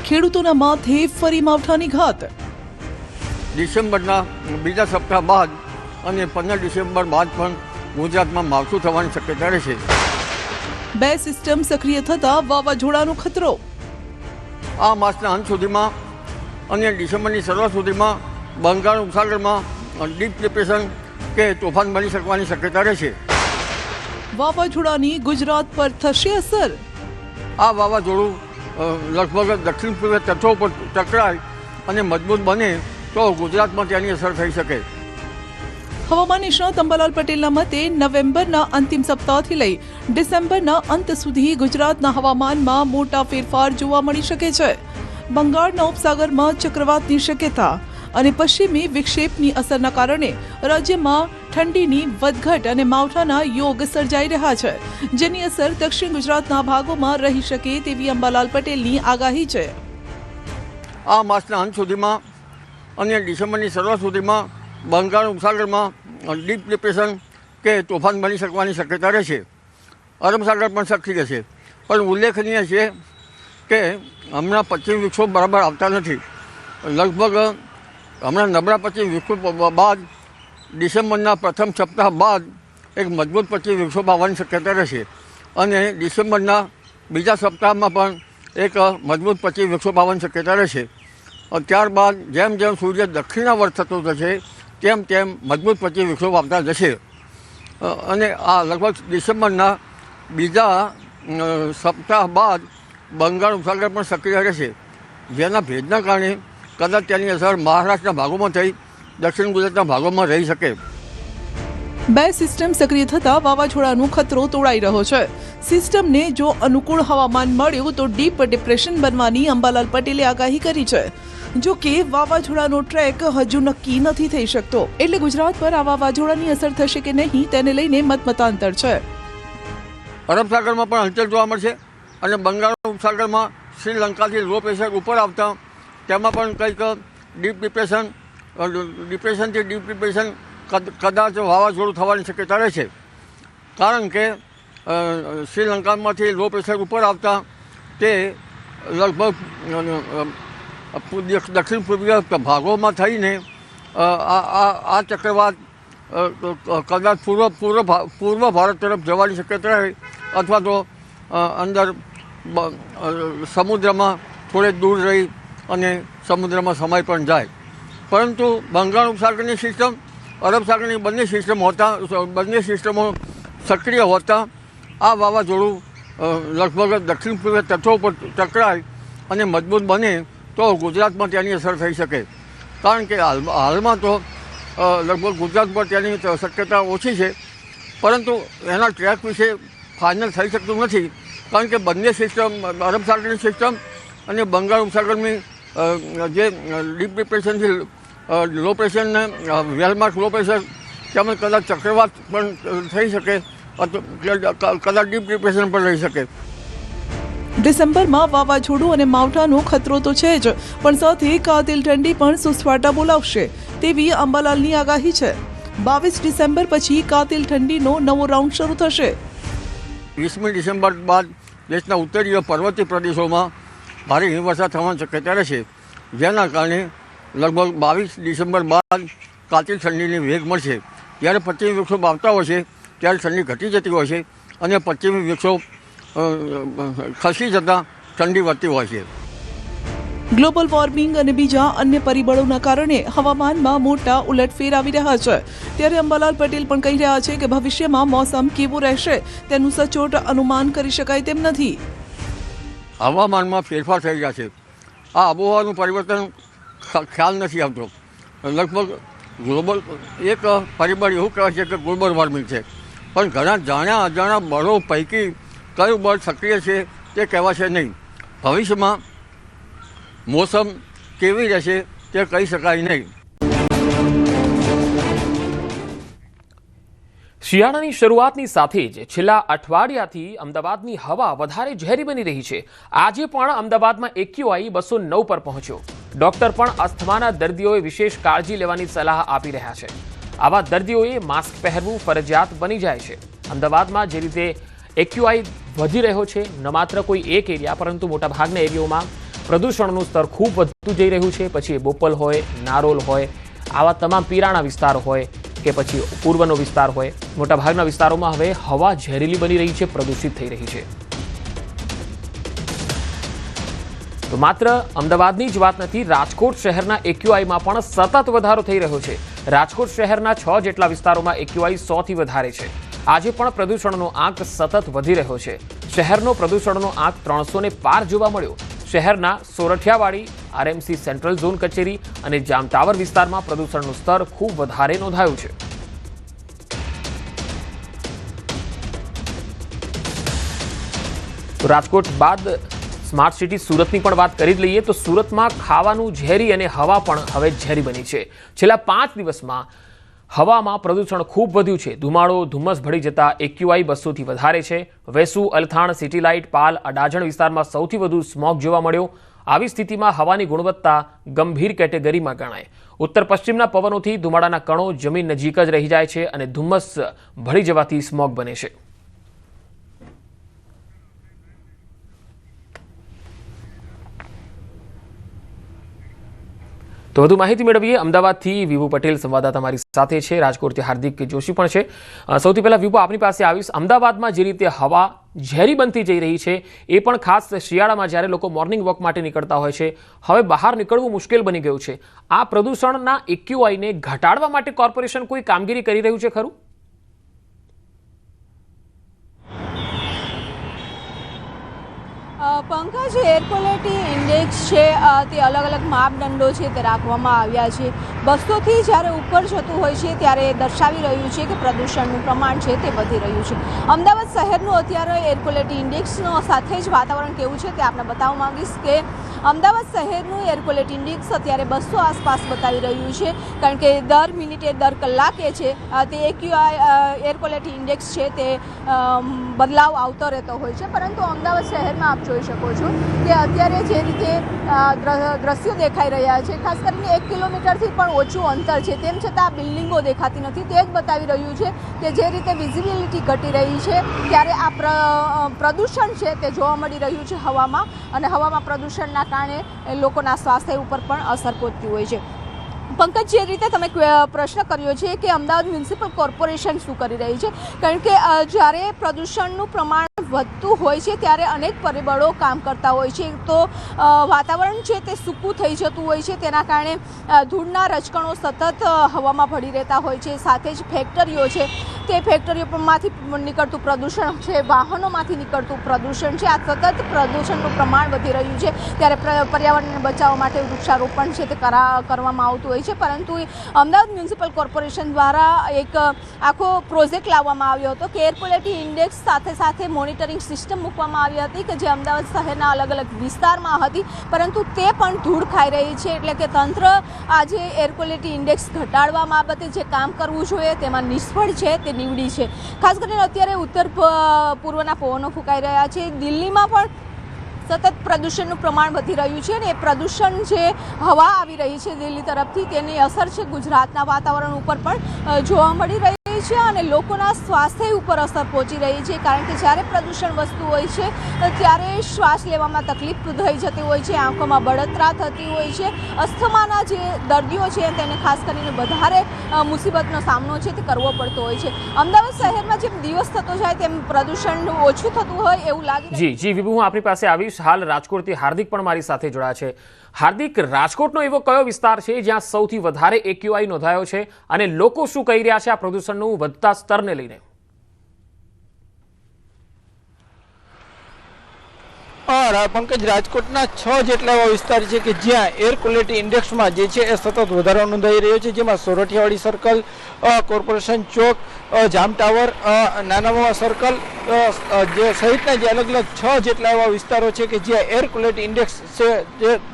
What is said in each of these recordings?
ખેડૂતોના માથે ફરી માવઠાની ઘાત। ડિસેમ્બરના બીજા સપ્તાહ બાદ અને 15 ડિસેમ્બર બાદ પણ ગુજરાતમાં માવઠું થવાની શક્યતા રહેશે। 2 સિસ્ટમ સક્રિય થતા વાવાઝોડાનો ખતરો। આ માસના અંત સુધીમાં અને ડિસેમ્બરની શરૂઆત સુધીમાં બંગાળ ઉપસાગરમાં ડીપ ડિપ્રેશન કે તોફાન બની શકવાની શક્યતા રહેશે। વાવાઝોડાની ગુજરાત પર થશે અસર। આ વાવાઝોડું લગભગ દક્ષિણ પૂર્વ તટો પર ટકરાય અને મજબૂત બને તો ગુજરાતમાં તેની અસર થઈ શકે। હવામાન નિષ્ણાત અંબાલાલ પટેલના મતે નવેમ્બરના અંતિમ સપ્તાહથી લઈ ડિસેમ્બરના અંત સુધી ગુજરાતના હવામાનમાં મોટા ફેરફાર જોવા મળી શકે છે। બંગાળના ઉપસાગરમાં ચક્રવાતની શક્યતા અને પશ્ચિમી વિક્ષેપની અસરના કારણે રાજ્યમાં ઠંડીની વધઘટ અને માવઠાના યોગ સર્જાઈ રહ્યા છે, જેની અસર દક્ષિણ ગુજરાતના ભાગોમાં રહી શકે તેવી અંબાલાલ પટેલની આગાહી છે। આ માસના અંત સુધીમાં અને ડિસેમ્બરની શરૂઆત સુધીમાં બંગાળ ઉપસાગરમાં ડીપ ડિપ્રેશન કે તોફાન બની શકવાની શક્યતા રહેશે। અરબ સાગર પણ સક્રિય છે, પણ ઉલ્લેખનીય છે કે હમણાં પશ્ચિમ વિક્ષોભ બરાબર આવતા નથી। લગભગ હમણાં નબળા પશ્ચિમ વિક્ષોભ બાદ ડિસેમ્બરના પ્રથમ સપ્તાહ બાદ એક મજબૂત પશ્ચિમ વિક્ષોભ આવવાની શક્યતા રહેશે અને ડિસેમ્બરના બીજા સપ્તાહમાં પણ એક મજબૂત પશ્ચિમ વિક્ષોભ આવવાની શક્યતા રહેશે। ત્યારબાદ જેમ જેમ સૂર્ય દક્ષિણાવર્ત થતો જશે તેમ તેમ મજબૂત પશ્ચિમ વિક્ષોભ આવતા જશે અને આ લગભગ ડિસેમ્બરના બીજા સપ્તાહ બાદ બંગાળ ઉપસાગર પણ સક્રિય રહેશે, જેના ભેજના કારણે કદાચ તેની અસર મહારાષ્ટ્રના ભાગોમાં થઈ દક્ષિણ ગુજરાતના ભાગોમાં રહી શકે। 2 સિસ્ટમ સક્રિય થતા વાવાઝોડાનો ખતરો તોડાઈ રહ્યો છે। સિસ્ટમને જો અનુકૂળ હવામાન મળ્યું તો ડીપ ડિપ્રેશન બનવાની અંબાલાલ પટેલે આગાહી કરી છે। જો કે વાવાઝોડાનો ટ્રેક હજુ નક્કી નથી થઈ શકતો, એટલે ગુજરાત પર આ વાવાઝોડાની અસર થશે કે નહીં તેને લઈને મતમતાંતર છે। અરબ સાગરમાં પણ હલચલ જોવા મળશે અને બંગાળ ઉપસાગરમાં શ્રીલંકાથી લો પ્રેશર ઉપર આવતા તેમાં પણ કંઈક ડિપ્રેશનથી ડીપ ડિપ્રેશન કદાચ વાવાઝોડું થવાની શક્યતા રહેશે, કારણ કે શ્રીલંકામાંથી લો પ્રેશર ઉપર આવતા તે લગભગ દક્ષિણ પૂર્વીય ભાગોમાં થઈને આ ચક્રવાત કદાચ પૂર્વ ભારત તરફ જવાની શક્યતા રહે અથવા તો અંદર સમુદ્રમાં થોડે દૂર રહી અને સમુદ્રમાં સમય પણ જાય। પરંતુ બંગાળ ઉપસાગરની સિસ્ટમ અરબ સાગરની બંને સિસ્ટમો સક્રિય હોતા આ વાવાઝોડું લગભગ દક્ષિણ પૂર્વ તટો પર ટકરાય અને મજબૂત બને તો ગુજરાતમાં તેની અસર થઈ શકે, કારણ કે હાલમાં તો લગભગ ગુજરાત પર તેની શક્યતા ઓછી છે, પરંતુ એના ટ્રેક વિશે ફાઇનલ થઈ શકતું નથી, કારણ કે બંને સિસ્ટમ અરબ સાગરની સિસ્ટમ અને બંગાળ ઉપસાગરની જે ડીપ ડિપ્રેશનથી લો પ્રેશરને વેલમાર્ક લો પ્રેશર તેમજ કદાચ ચક્રવાત પણ થઈ શકે, કદાચ ડીપ ડિપ્રેશન પણ રહી શકે। ડિસેમ્બરમાં વાવાઝોડું અને માવઠાનો ખતરો તો છે જ, પણ સાથે કાતિલ ઠંડી પણ સુસવાટા બોલાવશે તેવી અંબાલાલની આગાહી છે। 22 ડિસેમ્બર પછી કાતિલ ઠંડીનો નવો રાઉન્ડ શરૂ થશે। 20મી ડિસેમ્બર બાદ દેશના ઉત્તરીય પર્વતીય પ્રદેશોમાં ભારે હિમવર્ષા થવાની શક્યતા રહેશે, જેના કારણે લગભગ 22 ડિસેમ્બર બાદ કાતિલ ઠંડીની વેગ મળશે। જ્યારે પશ્ચિમી વિક્ષોભ આવતા હોય છે ત્યારે ઠંડી ઘટી જતી હોય છે અને પશ્ચિમી વિક્ષોભ ખસી જતાં ઠંડી વધતી હોય છે। ગ્લોબલ વોર્મિંગ અને બીજા અન્ય પરિબળોના કારણે હવામાનમાં મોટા ઉલટફેર આવી રહ્યા છે, ત્યારે અંબાલાલ પટેલ પણ કહી રહ્યા છે કે ભવિષ્યમાં મોસમ કેવું રહેશે તેનું સચોટ અનુમાન કરી શકાય તેમ નથી। હવામાનમાં ફેરફાર થઈ રહ્યા છે, આ આબોહવાનું પરિવર્તન ખ્યાલ નથી આવતો। લગભગ ગ્લોબલ એક પરિબળ એવું કહેવાય છે કે ગ્લોબલ વોર્મિંગ છે, પણ ઘણા જાણ્યા અજાણ્યા બળો પૈકી કયું બળ સક્રિય છે તે કહેવાશે નહીં। ભવિષ્યમાં મોસમ કેવી રહેશે તે કહી શકાય નહીં। શિયાળાની શરૂઆતની સાથે જ છેલ્લા અઠવાડિયાથી અમદાવાદની હવા વધારે ઝેરી બની રહી છે। આજે પણ અમદાવાદમાં AQI 209 પર પહોંચ્યો। ડોક્ટર પણ અસ્થમાના દર્દીઓએ વિશેષ કાળજી લેવાની સલાહ આપી રહ્યા છે। આવા દર્દીઓએ માસ્ક પહેરવું ફરજિયાત બની જાય છે। અમદાવાદમાં જે રીતે AQI વધી રહ્યો છે, ન માત્ર કોઈ એક એરિયા પરંતુ મોટાભાગના એરિયાઓમાં પ્રદૂષણનું સ્તર ખૂબ વધતું જઈ રહ્યું છે. પછી એ બોપલ હોય, નારોલ હોય, આવા તમામ પીરાણા વિસ્તાર હોય કે પછી પૂર્વનો વિસ્તાર હોય, મોટાભાગના વિસ્તારોમાં હવે હવા ઝેરીલી બની રહી છે, પ્રદૂષિત થઈ રહી છે. તો માત્ર અમદાવાદની જ વાત નથી, રાજકોટ શહેરના એક્યુઆઈમાં પણ સતત વધારો થઈ રહ્યો છે. રાજકોટ શહેરના 6 જેટલા વિસ્તારોમાં એક્યુઆઈ 100 થી વધારે છે. આજે પણ પ્રદૂષણનો આંક સતત વધી રહ્યો છે. શહેરનો પ્રદૂષણનો આંક 300 ને પાર જોવા મળ્યો. શહેરના સોરઠિયાવાડી, આરએમસી સેન્ટ્રલ ઝોન કચેરી અને જામ ટાવર વિસ્તારમાં પ્રદૂષણનું સ્તર ખૂબ વધારે નોંધાયું છે. તો રાજકોટ બાદ સ્માર્ટ સિટી સુરતની પણ વાત કરી જ લઈએ તો સુરતમાં ખાવાનું ઝેરી અને હવા પણ હવે ઝેરી બની છે. છેલ્લા 5 દિવસમાં હવામાં પ્રદૂષણ ખૂબ વધ્યું છે. ધુમાડો, ધુમ્મસ ભળી જતા એક્યુઆઈ 200 થી વધારે છે. વેસુ, અલથાણ, સિટી લાઇટ, પાલ, અડાજણ વિસ્તારમાં સૌથી વધુ સ્મોગ જોવા મળ્યો. આવી સ્થિતિમાં હવાની ગુણવત્તા ગંભીર કેટેગરીમાં ગણાય. ઉત્તર પશ્ચિમના પવનોથી ધુમાડાના કણો જમીન નજીક જ રહી જાય છે અને ધુમ્મસ ભળી જવાથી સ્મોગ બને છે. તો વધુ માહિતી મેળવીએ અમદાવાદથી વિભુ પટેલ સંવાદદાતા મારી સાથે છે, રાજકોટથી હાર્દિક જોશી પણ છે. સૌથી પહેલા વિભુ, આપની પાસે આવીશ. અમદાવાદમાં જે રીતે હવા ઝેરી બનતી જઈ રહી છે, એ પણ ખાસ શિયાળામાં જ્યારે લોકો મોર્નિંગ વોક માટે નીકળતા હોય છે, હવે બહાર નીકળવું મુશ્કેલ બની ગયું છે. આ પ્રદૂષણના એક્યુઆઈને ઘટાડવા માટે કોર્પોરેશન કોઈ કામગીરી કરી રહ્યું છે ખરું? પંકજ, એર ક્વોલિટી ઇન્ડેક્સ છે તે અલગ અલગ માપદંડો છે તે રાખવામાં આવ્યા છે. 200 થી જ્યારે ઉપર જતું હોય છે ત્યારે દર્શાવી રહ્યું છે કે પ્રદૂષણનું પ્રમાણ છે તે વધી રહ્યું છે. અમદાવાદ શહેરનું અત્યારે એર ક્વોલિટી ઇન્ડેક્સનો સાથે જ વાતાવરણ કેવું છે તે આપણે બતાવવા માંગીશ કે અમદાવાદ શહેરનું એર ક્વોલિટી ઇન્ડેક્સ અત્યારે 200 આસપાસ બતાવી રહ્યું છે, કારણ કે દર મિનિટે, દર કલાકે છે તે એક્યુઆઈ એર ક્વોલિટી ઇન્ડેક્સ છે તે બદલાવ આવતો રહેતો હોય છે. પરંતુ અમદાવાદ શહેરમાં આપ જોઈ શકો છો કે અત્યારે જે રીતે દ્રશ્યો દેખાઈ રહ્યા છે, ખાસ કરીને 1 કિલોમીટરથી પણ ઓછું અંતર છે, તેમ છતાં બિલ્ડિંગો દેખાતી નથી. તે જ બતાવી રહ્યું છે કે જે રીતે વિઝિબિલિટી ઘટી રહી છે ત્યારે આ પ્રદૂષણ છે તે જોવા મળી રહ્યું છે હવામાં, અને હવામાં પ્રદૂષણના કારણે લોકોના સ્વાસ્થ્ય ઉપર પણ અસર પહોંચતી હોય છે. પંકજ, જે રીતે તમે પ્રશ્ન કર્યો છે કે અમદાવાદ મ્યુનિસિપલ કોર્પોરેશન શું કરી રહી છે, કારણ કે જ્યારે પ્રદૂષણનું પ્રમાણ વધતું હોય છે ત્યારે અનેક પરિબળો કામ કરતા હોય છે. તો વાતાવરણ છે તે સૂકું થઈ જતું હોય છે, તેના કારણે ધૂળના રજકણો સતત હવામાં ભળી રહેતા હોય છે. સાથે જ ફેક્ટરીઓ છે, તે ફેક્ટરીઓમાંથી નીકળતું પ્રદૂષણ છે, વાહનોમાંથી નીકળતું પ્રદૂષણ છે, આ સતત પ્રદૂષણનું પ્રમાણ વધી રહ્યું છે. ત્યારે પર્યાવરણને બચાવવા માટે વૃક્ષારોપણ છે તે કરવામાં આવતું હોય છે. પરંતુ અમદાવાદ મ્યુનિસિપલ કોર્પોરેશન દ્વારા એક આખો પ્રોજેક્ટ લાવવામાં આવ્યો હતો કે એર ક્વોલિટી ઇન્ડેક્સ સાથે સાથે મોનિટરિંગ સિસ્ટમ મૂકવામાં આવી હતી કે જે અમદાવાદ શહેરના અલગ અલગ વિસ્તારમાં હતી, પરંતુ તે પણ ધૂળ ખાઈ રહી છે. એટલે કે તંત્ર આજે એર ક્વોલિટી ઇન્ડેક્સ ઘટાડવા બાબતે જે કામ કરવું જોઈએ તેમાં નિષ્ફળ છે, તે નીવડી છે. ખાસ કરીને અત્યારે ઉત્તર પૂર્વના પવનો ફૂંકાઈ રહ્યા છે. દિલ્હીમાં પણ સતત પ્રદૂષણનું પ્રમાણ વધી રહ્યું છે અને એ પ્રદૂષણ જે હવા આવી રહી છે દિલ્હી તરફથી, તેની અસર છે ગુજરાતના વાતાવરણ ઉપર પણ જોવા મળી રહી છે અને લોકોના સ્વાસ્થ્ય ઉપર અસર પહોંચી રહી છે. કારણ કે જ્યારે પ્રદૂષણ વધતું હોય છે ત્યારે શ્વાસ લેવામાં તકલીફ થઈ જતી હોય છે, આંખોમાં બળતરા થતી હોય છે. અસ્થમાના જે દર્દીઓ છે તેને ખાસ કરીને વધારે મુસીબતનો સામનો છે તે કરવો પડતો હોય છે. અમદાવાદ શહેરમાં જેમ દિવસ થતો જાય તેમ પ્રદૂષણ ઓછું થતું હોય એવું લાગે. જી વિભુ, હું આપણી પાસે આવીશ. હાલ રાજકોટથી હાર્દિક પણ મારી સાથે જોડાયા છે. હાર્દિક, રાજકોટનો એવો કયો વિસ્તાર છે જ્યાં સૌથી વધારે એક્યુઆઈ નોંધાયો છે અને લોકો શું કહી રહ્યા છે આ પ્રદૂષણનું વધતા સ્તરને લઈને? પંકજ, રાજકોટના 6 જેટલા એવા વિસ્તાર છે કે જ્યાં એર ક્વોલિટી ઇન્ડેક્સમાં જે છે એ સતત વધારો નોંધાઈ રહ્યો છે, જેમાં સોરઠિયાવાડી સર્કલ, કોર્પોરેશન ચોક, જામ ટાવર, નાનામાવા સર્કલ જે સહિતના જે અલગ અલગ 6 જેટલા એવા વિસ્તારો છે કે જ્યાં એર ક્વોલિટી ઇન્ડેક્સ છે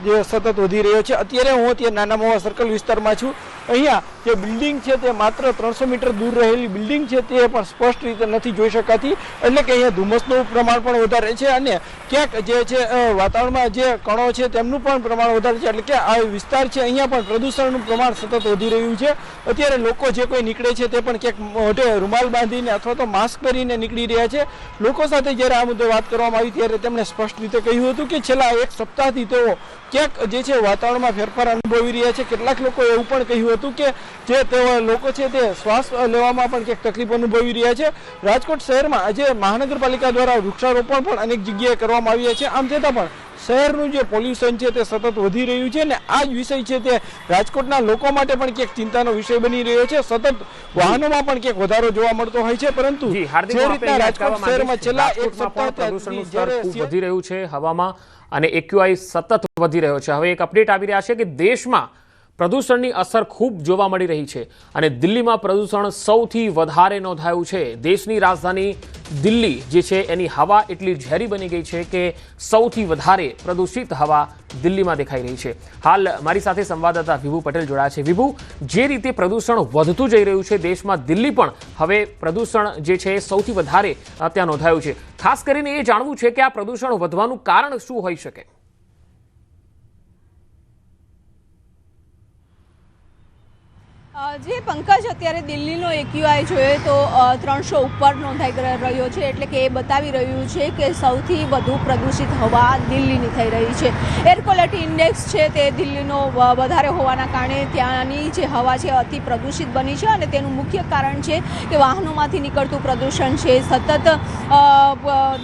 જે સતત વધી રહ્યો છે. અત્યારે હું ત્યાં નાનામાવા સર્કલ વિસ્તારમાં છું. અહીંયા જે બિલ્ડિંગ છે તે માત્ર 300 મીટર દૂર રહેલી બિલ્ડિંગ છે તે પણ સ્પષ્ટ રીતે નથી જોઈ શકાતી, એટલે કે અહીંયા ધુમ્મસનું પ્રમાણ પણ વધારે છે અને ક્યાંક જે છે વાતાવરણમાં જે કણો છે તેમનું પણ પ્રમાણ વધારે છે. એટલે કે આ વિસ્તાર છે અહીંયા પણ પ્રદૂષણનું પ્રમાણ સતત વધી રહ્યું છે. અત્યારે લોકો જે કોઈ નીકળે છે તે પણ ક્યાંક મોઢે રૂમાલ બાંધીને અથવા તો માસ્ક પહેરીને નીકળી રહ્યા છે. લોકો સાથે જ્યારે આ મુદ્દે વાત કરવામાં આવી ત્યારે તેમણે સ્પષ્ટ રીતે કહ્યું હતું કે છેલ્લા એક સપ્તાહથી તેઓ ક્યાંક જે છે વાતાવરણમાં ફેરફાર અનુભવી રહ્યા છે. કેટલાક લોકો એવું પણ કહ્યું હતું કે જે તેઓ લોકો છે તે શ્વાસ લેવામાં પણ ક્યાંક તકલીફ અનુભવી રહ્યા છે. રાજકોટ શહેરમાં આજે મહાનગરપાલિકા દ્વારા વૃક્ષારોપણ પણ અનેક જગ્યાએ કરવામાં આવ્યા છે. આમ છતાં પણ શહેરનું જે પોલ્યુશન છે તે સતત વધી રહ્યું છે અને આ જ વિષય છે તે રાજકોટના લોકો માટે પણ ક્યાંક ચિંતાનો વિષય બની રહ્યો છે. સતત વાહનોમાં પણ ક્યાંક વધારો જોવા મળતો હોય છે, પરંતુ જી હાર્દિક, જે રીતના રાજકોટ શહેરમાં છેલ્લા એક રાજકોટમાં પણ સપ્તાહથી પ્રદૂષણનું સ્તર ખૂબ વધી રહ્યું છે હવામાં અને AQI સતત વધી રહ્યો છે. હવે એક અપડેટ આવી રહ્યા છે કે દેશમાં પ્રદૂષણની અસર ખૂબ જોવા મળી રહી છે અને દિલ્હીમાં પ્રદૂષણ સૌથી વધારે નોંધાયું છે. દેશની રાજધાની દિલ્હી જે છે એની હવા એટલી ઝેરી બની ગઈ છે કે સૌથી વધારે પ્રદૂષિત હવા દિલ્હીમાં દેખાઈ રહી છે. હાલ મારી સાથે સંવાદદાતા વિભુ પટેલ જોડાયા છે. વિભુ, જે રીતે પ્રદૂષણ વધતું જઈ રહ્યું છે દેશમાં, દિલ્હી પણ હવે પ્રદૂષણ જે છે સૌથી વધારે ત્યાં નોંધાયું છે. ખાસ કરીને એ જાણવું છે કે આ પ્રદૂષણ વધવાનું કારણ શું હોઈ શકે? જે પંકજ, અત્યારે દિલ્હીનો AQI જોઈએ તો 300 ઉપર નોંધાઈ રહ્યો છે, એટલે કે એ બતાવી રહ્યું છે કે સૌથી વધુ પ્રદૂષિત હવા દિલ્હીની થઈ રહી છે. એર ક્વોલિટી ઇન્ડેક્સ છે તે દિલ્હીનો વધારે હોવાના કારણે ત્યાંની જે હવા છે અતિ પ્રદૂષિત બની છે અને તેનું મુખ્ય કારણ છે કે વાહનોમાંથી નીકળતું પ્રદૂષણ છે. સતત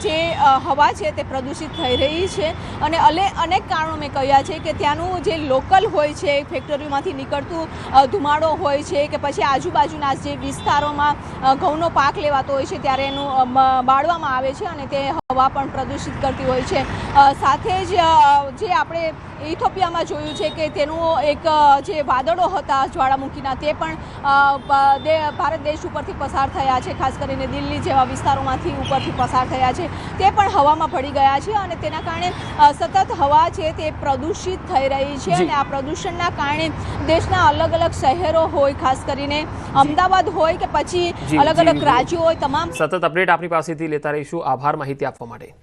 જે હવા છે તે પ્રદૂષિત થઈ રહી છે અને અનેક કારણો મેં કહ્યા છે કે ત્યાંનું જે લોકલ હોય છે, ફેક્ટરીઓમાંથી નીકળતું ધુમાડો હોય છે કે પછી આજુબાજુના જે વિસ્તારોમાં ઘઉંનો પાક લેવાતો હોય છે ત્યારે એનું બાળવામાં આવે છે અને તે હવા પણ પ્રદૂષિત કરતી હોય છે. સાથે જ જે આપણે ઇથોપિયામાં જોયું છે કે તેનું એક જે વાદળો હતા જ્વાળામુખીના તે પણ ભારત દેશ ઉપરથી પસાર થયા છે. ખાસ કરીને દિલ્હી જેવા વિસ્તારોમાંથી ઉપરથી પસાર થયા છે, તે પણ હવામાં ભળી ગયા છે અને તેના કારણે સતત હવા છે તે પ્રદૂષિત થઈ રહી છે. અને આ પ્રદૂષણના કારણે દેશના અલગ અલગ શહેરો હોય, ખાસ કરીને અમદાવાદ હોય કે પછી અલગ અલગ રાજ્યો હોય, તમામ સતત અપડેટ આપણી પાસેથી લેતા રહીશું. આભાર માહિતી આપવા માટે.